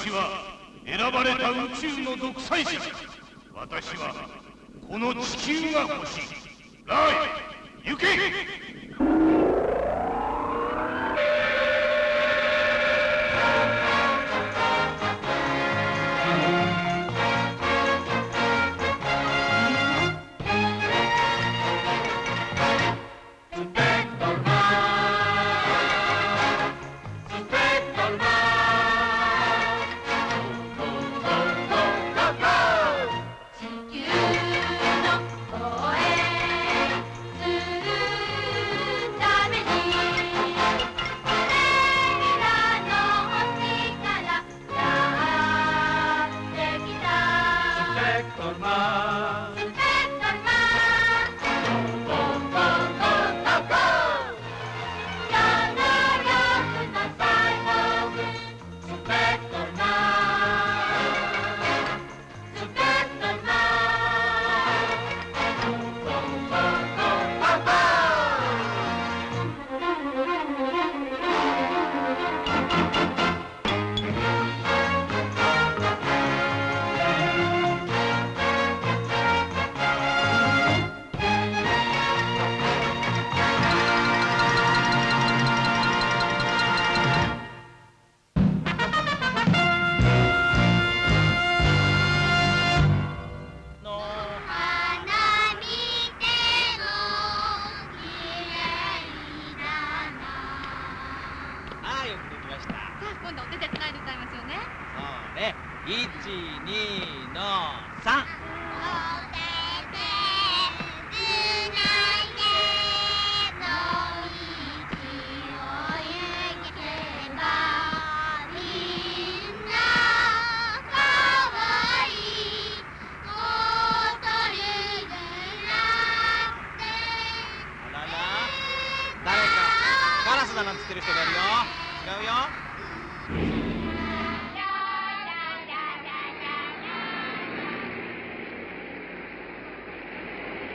私は選ばれた宇宙の独裁者。私はこの地球が欲しい。ライ、行け。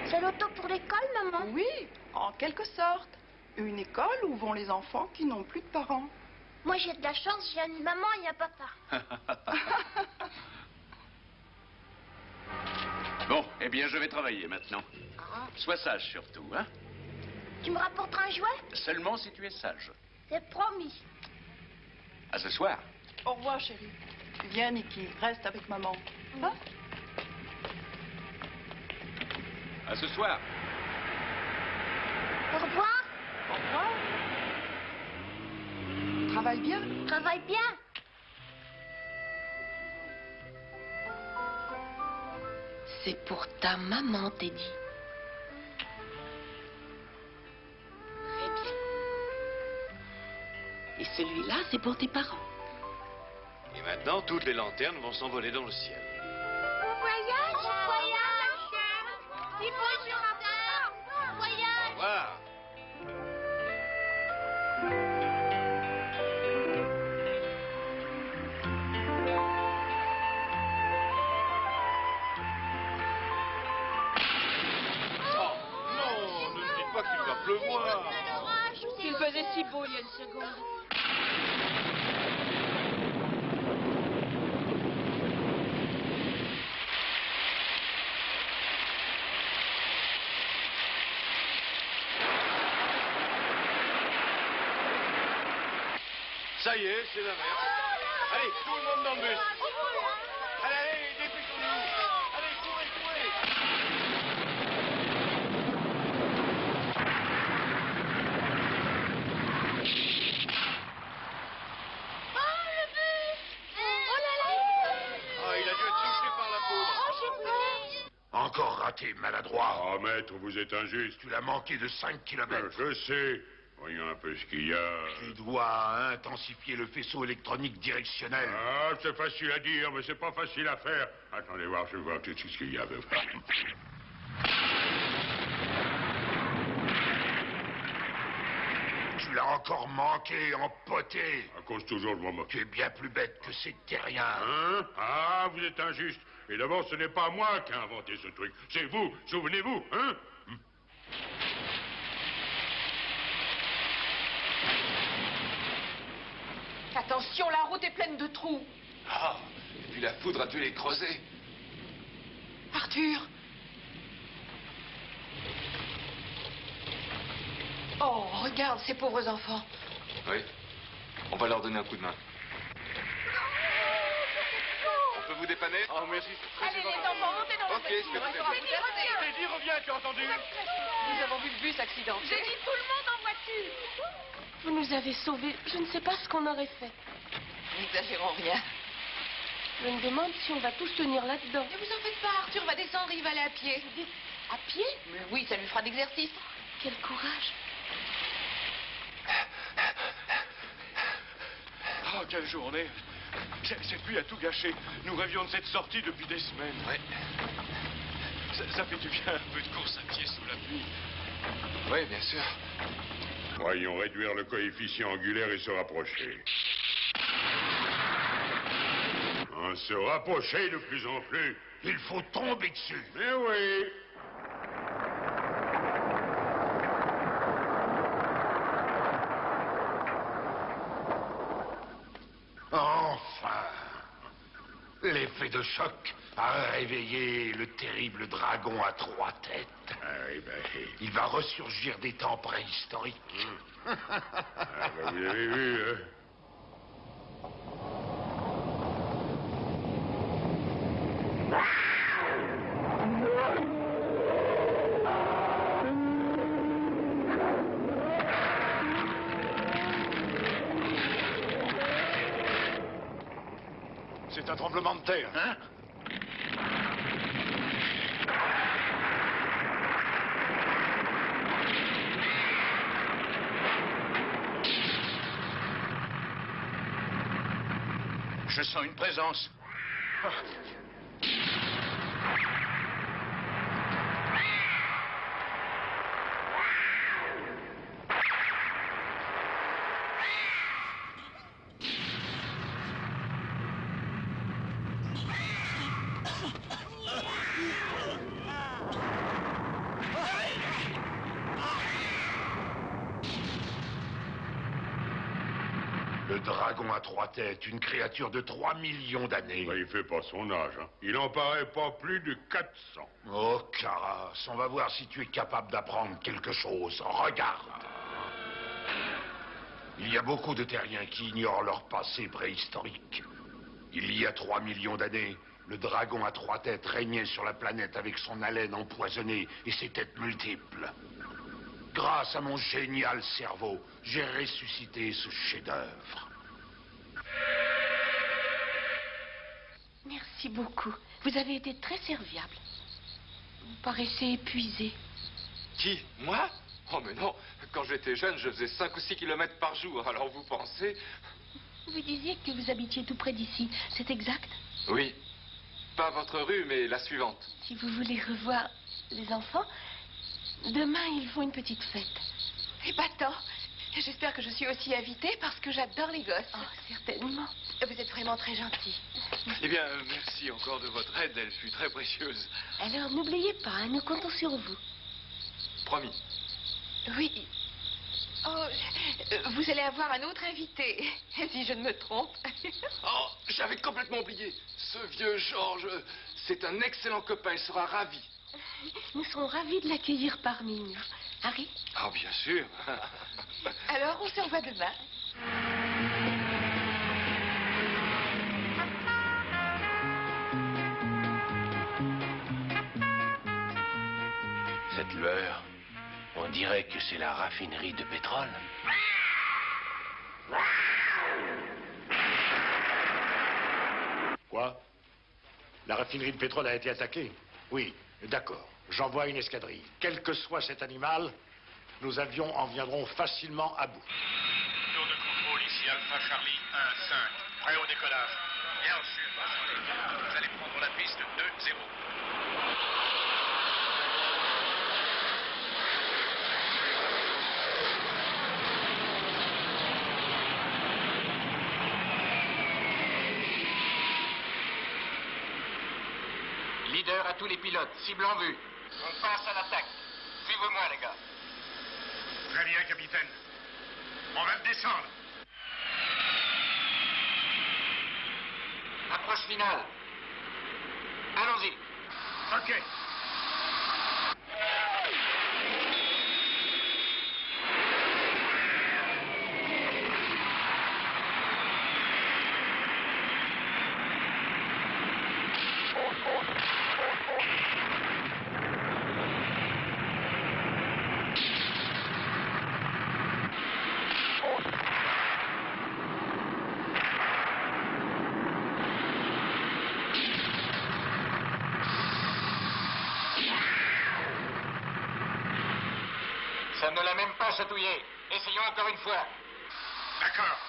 C'est l'auto pour l'école, maman? Oui, en quelque sorte. Une école où vont les enfants qui n'ont plus de parents. Moi, j'ai de la chance, j'ai une maman et un papa. Bon, eh bien, je vais travailler maintenant. Ah. Sois sage surtout, hein? Tu me rapporteras un jouet? Seulement si tu es sage. C'est promis. À ce soir. Au revoir, chérie. Viens, Niki, reste avec maman. Hein? À ce soir. Au revoir. Au revoir. Travaille bien. Travaille bien. C'est pour ta maman, Teddy. Très bien. Et celui-là, c'est pour tes parents. Et maintenant, toutes les lanternes vont s'envoler dans le ciel. Bon voyage. Bon voyage. Dis bonjour à papa. Bon Au voyage. revoir. Oh, non, ne me dites pas qu'il va pleuvoir. Il faisait si beau il y a une seconde. Ça y est, c'est la mer. Allez, tout le monde dans le bus. Allez, allez, dépêchons-nous. Allez, courez, courez. Oh, le bus. Oh là là. Ah, il a dû être touché par la poudre. Oh, j'ai peur. Encore raté, maladroit. Ah, maître, vous êtes injuste. Tu l'as manqué de 5 kilomètres. Je sais. Voyons un peu ce qu'il y a. Tu dois intensifier le faisceau électronique directionnel. Ah, c'est facile à dire, mais c'est pas facile à faire. Attendez voir, je vais voir tout ce qu'il y a. Tu l'as encore manqué, empoté. À cause toujours de moi. Tu es bien plus bête que ces terriens. Hein? Ah, vous êtes injuste. Et d'abord, ce n'est pas moi qui ai inventé ce truc. C'est vous, souvenez-vous, hein? Attention, la route est pleine de trous. Ah, et puis la foudre a dû les creuser. Arthur! Oh, regarde ces pauvres enfants. Oui. On va leur donner un coup de main. On peut vous dépanner? Oh, merci. Allez, les enfants, montez dans le Ok, je vais vous aider. Teddy, reviens, tu as entendu? Nous avons vu le bus accidenté. J'ai dit tout le monde en voiture. Vous nous avez sauvés. Je ne sais pas ce qu'on aurait fait. N'exagérons rien. Je me demande si on va tous tenir là-dedans. Ne vous en faites pas, Arthur va descendre, il va aller à pied. À pied? Mais oui, ça lui fera d'exercice. Quel courage. Oh, quelle journée. Cette pluie a tout gâché. Nous rêvions de cette sortie depuis des semaines. Ouais. Ça fait du bien, un peu de course à pied sous la pluie. Oui, bien sûr. Voyons réduire le coefficient angulaire et se rapprocher. Se rapprocher de plus en plus. Il faut tomber dessus. Mais oui. Enfin. L'effet de choc a réveillé le terrible dragon à 3 têtes. Ah, oui, ben, Il va ressurgir des temps préhistoriques. ah, ben, vous avez vu, hein? C'est un tremblement de terre. Hein? Je sens une présence. Le dragon à 3 têtes, une créature de 3 millions d'années. Ben, il fait pas son âge, hein. Il en paraît pas plus de 400. Oh, Caras, on va voir si tu es capable d'apprendre quelque chose. Regarde. Il y a beaucoup de terriens qui ignorent leur passé préhistorique. Il y a 3 millions d'années, le dragon à 3 têtes régnait sur la planète avec son haleine empoisonnée et ses têtes multiples. Grâce à mon génial cerveau, j'ai ressuscité ce chef-d'œuvre. Merci beaucoup. Vous avez été très serviable. Vous paraissez épuisé. Qui? Moi? Oh, mais non. Quand j'étais jeune, je faisais 5 ou 6 kilomètres par jour. Alors vous pensez? Vous disiez que vous habitiez tout près d'ici. C'est exact? Oui. Pas votre rue, mais la suivante. Si vous voulez revoir les enfants, demain, ils font une petite fête. Eh pas tant. J'espère que je suis aussi invitée parce que j'adore les gosses. Oh, certainement. Vous êtes vraiment très gentil. Eh bien, merci encore de votre aide. Elle fut très précieuse. Alors, n'oubliez pas, hein, nous comptons sur vous. Promis. Oui. Oh, vous allez avoir un autre invité, si je ne me trompe. Oh, j'avais complètement oublié. Ce vieux Georges, c'est un excellent copain. Il sera ravi. Nous serons ravis de l'accueillir parmi nous. Harry? Ah, bien sûr. Alors, on se revoit demain. Cette lueur, on dirait que c'est la raffinerie de pétrole. Quoi? La raffinerie de pétrole a été attaquée? Oui, d'accord. J'envoie une escadrille. Quel que soit cet animal, nos avions en viendront facilement à bout. Tour de contrôle ici, Alpha Charlie 1-5. Prêt au décollage. Bien reçu. Vous allez prendre la piste 2-0. Leader à tous les pilotes, cible en vue. On passe à l'attaque. Suivez-moi, les gars. Très bien, capitaine. On va le descendre. l'approche finale. Allons-y. Ok. Ça ne l'a même pas chatouillé. Essayons encore une fois. D'accord.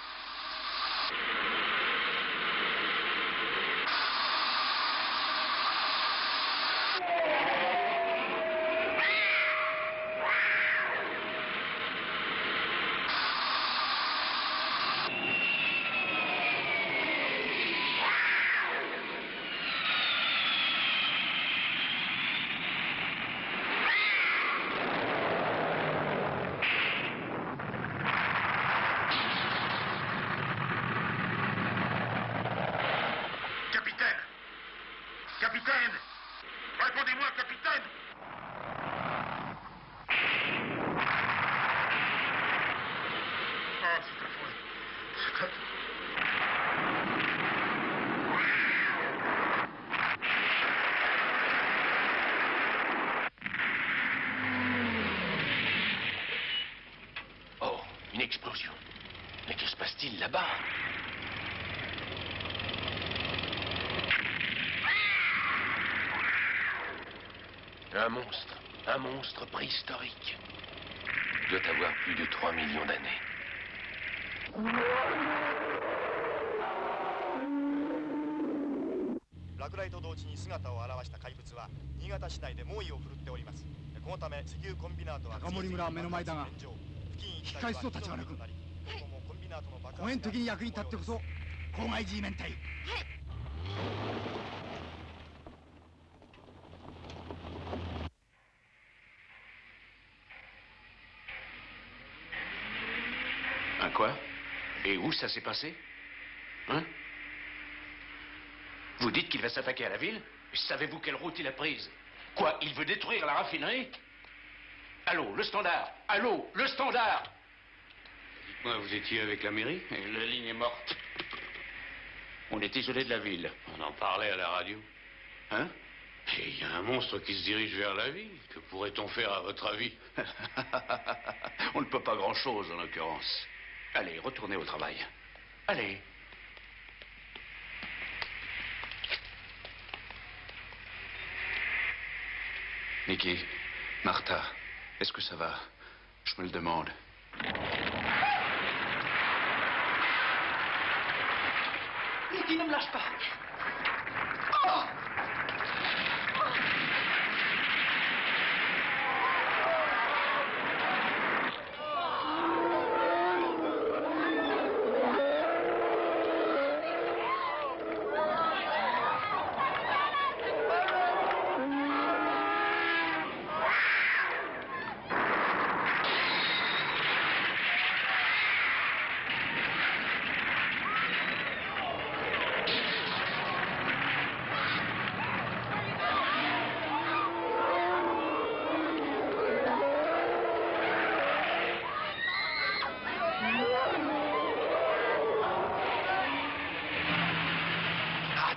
Capitaine! Capitaine! Répondez-moi, capitaine! Oh, c'est affreux. C'est affreux. Oh, une explosion. Mais que se passe-t-il là-bas? Un monstre préhistorique. Il doit avoir plus de 3 millions d'années. 落雷と同時に姿を現した怪物は新潟市内で猛威を振るっております。このため石油コンビナートは高森村は目の前だが引き返すと立花君公園的に役に立ってこそ郊外 G 面隊。Un quoi? Et où ça s'est passé? Hein? Vous dites qu'il va s'attaquer à la ville? Savez-vous quelle route il a prise? Quoi, il veut détruire la raffinerie? Allô, le standard! Allô, le standard! Dites-moi, vous étiez avec la mairie? Et la ligne est morte. On est isolé de la ville. On en parlait à la radio. Hein? Et il y a un monstre qui se dirige vers la ville. Que pourrait-on faire, à votre avis? On ne peut pas grand-chose, en l'occurrence. Allez, retournez au travail. Allez. Nicky, Martha, est-ce que ça va? Je me le demande. Nicky, ne me lâche pas. Oh!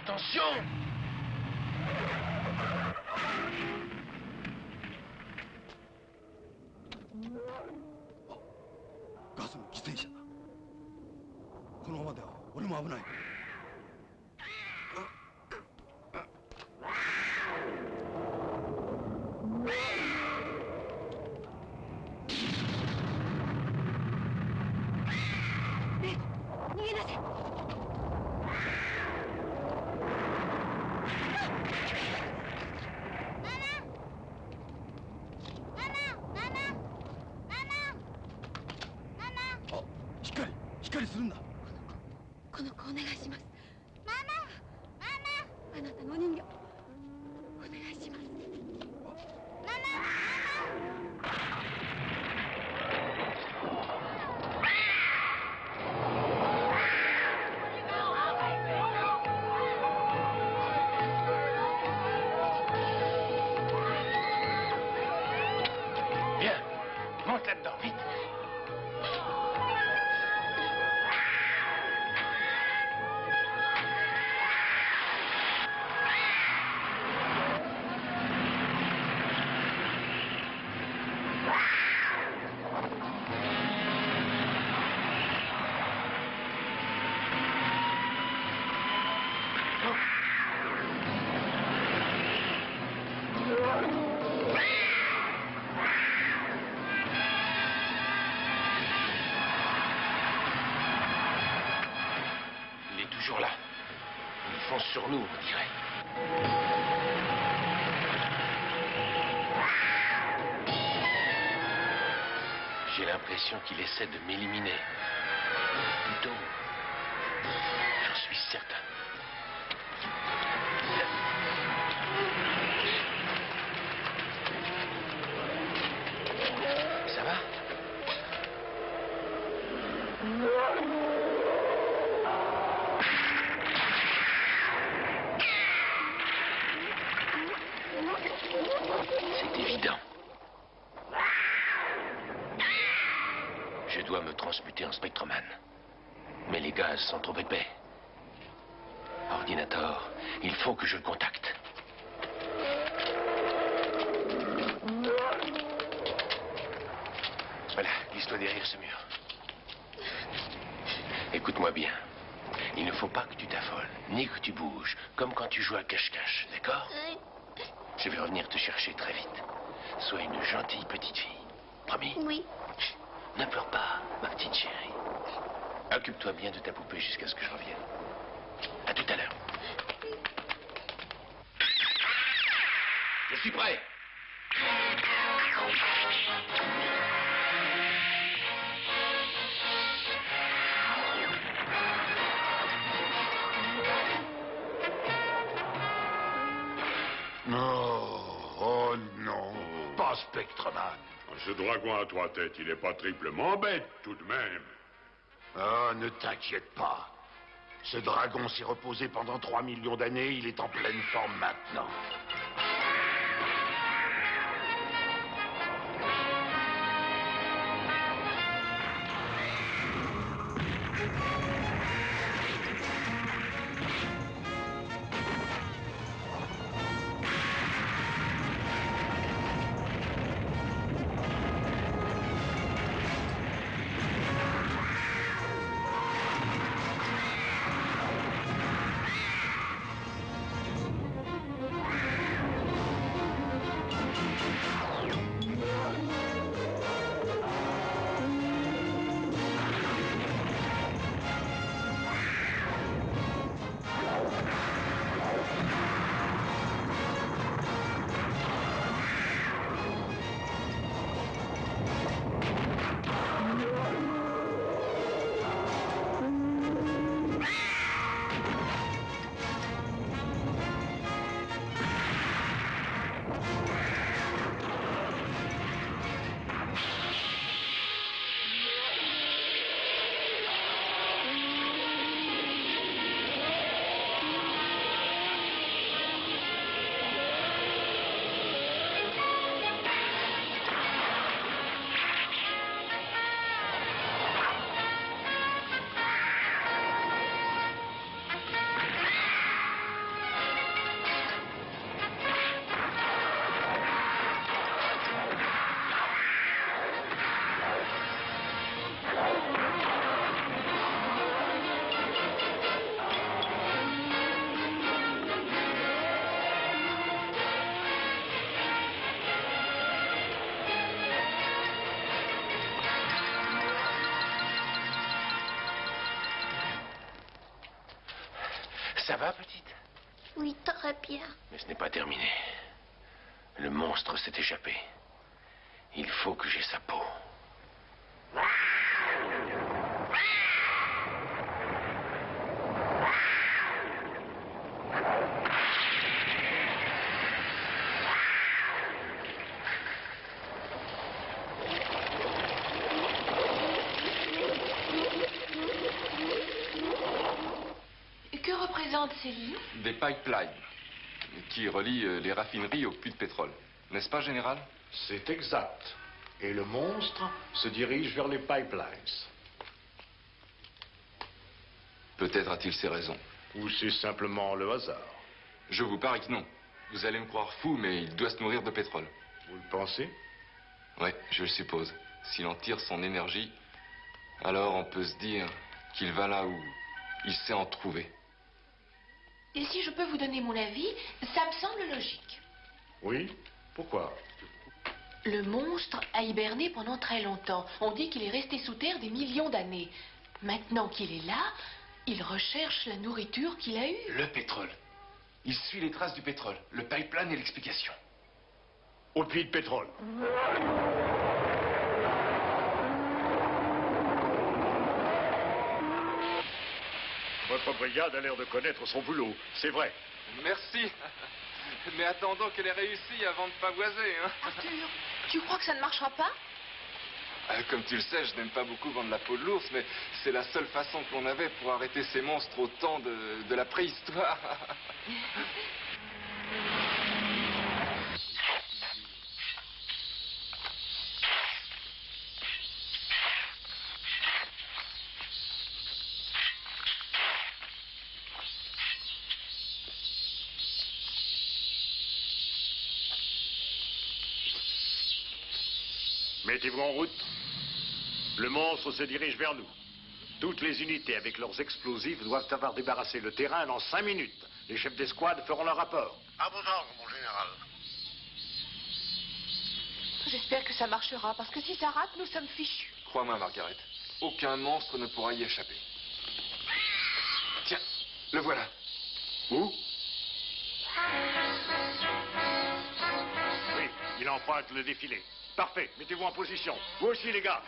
Attention! ガスの犠牲者だ。このままでは俺も危ない。逃げなさい。しっかりするんだ。この子お願いします。ママあなたのお人形お願いします。ママ toujours là. Ils foncent sur nous, on dirait. J'ai l'impression qu'il essaie de m'éliminer. Plutôt, j'en suis certain. Ça va? C'est évident. Je dois me transmuter en Spectroman. Mais les gaz sont trop épais. Ordinator, il faut que je le contacte. Voilà, glisse-toi derrière ce mur. Écoute-moi bien. Il ne faut pas que tu t'affoles, ni que tu bouges, comme quand tu joues à cache-cache, d'accord? Je vais revenir te chercher très vite. Sois une gentille petite fille. Promis? Oui. Ne pleure pas, ma petite chérie. Occupe-toi bien de ta poupée jusqu'à ce que je revienne. À tout à l'heure. Je suis prêt. Non, oh non, pas Spectroman. Ce dragon à 3 têtes, il n'est pas triplement bête, tout de même. Ah, ne t'inquiète pas. Ce dragon s'est reposé pendant 3 millions d'années, il est en pleine forme maintenant. Ça va, petite? Oui, très bien. Mais ce n'est pas terminé. Le monstre s'est échappé. Il faut que j'aie sa peau. Que représentent ces lignes? Des pipelines qui relient les raffineries au puits de pétrole. N'est-ce pas, Général? C'est exact. Et le monstre se dirige vers les pipelines. Peut-être a-t-il ses raisons. Ou c'est simplement le hasard. Je vous parie que non. Vous allez me croire fou, mais il doit se nourrir de pétrole. Vous le pensez? Oui, je le suppose. S'il en tire son énergie, alors on peut se dire qu'il va là où il sait en trouver. Et si je peux vous donner mon avis, ça me semble logique. Oui? Pourquoi? Le monstre a hiberné pendant très longtemps. On dit qu'il est resté sous terre des millions d'années. Maintenant qu'il est là, Il recherche la nourriture qu'il a eue. Le pétrole. Il suit les traces du pétrole. Le pipeline est l'explication. Au puits de pétrole. Votre brigade a l'air de connaître son boulot, c'est vrai. Merci. Mais attendons qu'elle ait réussi avant de pavoiser, hein. Arthur, tu crois que ça ne marchera pas? Comme tu le sais, je n'aime pas beaucoup vendre la peau de l'ours, mais c'est la seule façon que l'on avait pour arrêter ces monstres au temps de la préhistoire. Mettez-vous en route. Le monstre se dirige vers nous. Toutes les unités avec leurs explosifs doivent avoir débarrassé le terrain dans 5 minutes. Les chefs d'escouade feront leur rapport. À vos ordres, mon général. J'espère que ça marchera, parce que si ça rate, nous sommes fichus. Crois-moi, Margaret, aucun monstre ne pourra y échapper. Tiens, le voilà. Où? Oui, il emprunte le défilé. Parfait, mettez-vous en position. Vous aussi, les gars.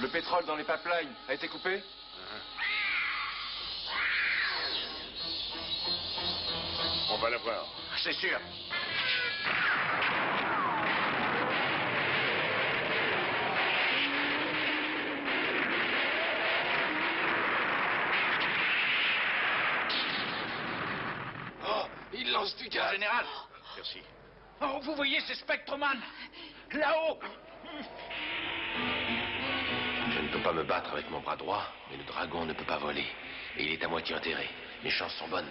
Le pétrole dans les pipelines a été coupé? On va la voir. C'est sûr. Oh, il lance du gaz. Général. Merci. Oh, vous voyez ces Spectroman là-haut. Je ne peux pas me battre avec mon bras droit, mais le dragon ne peut pas voler. Et il est à moitié enterré. Mes chances sont bonnes.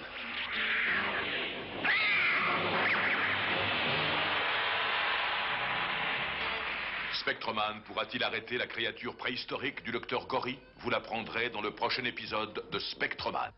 Spectroman pourra-t-il arrêter la créature préhistorique du docteur Gory? Vous l'apprendrez dans le prochain épisode de Spectroman.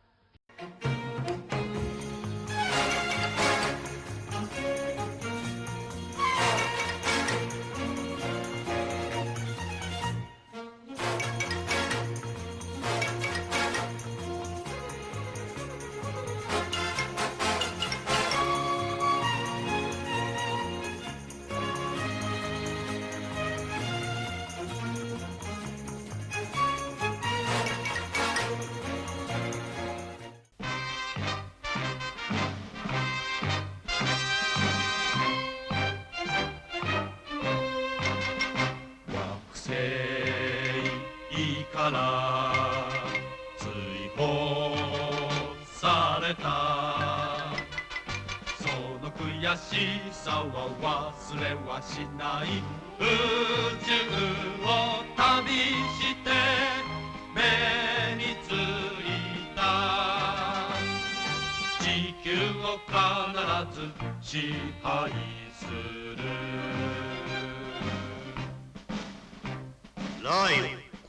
ライ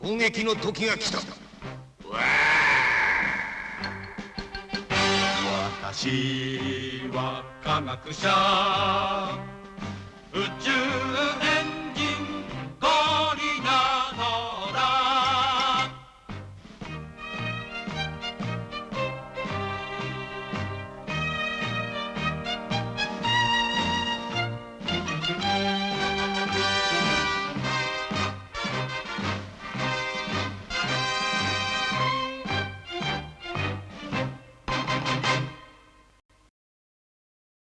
オン、攻撃の時が来た。私は科学者、宇宙編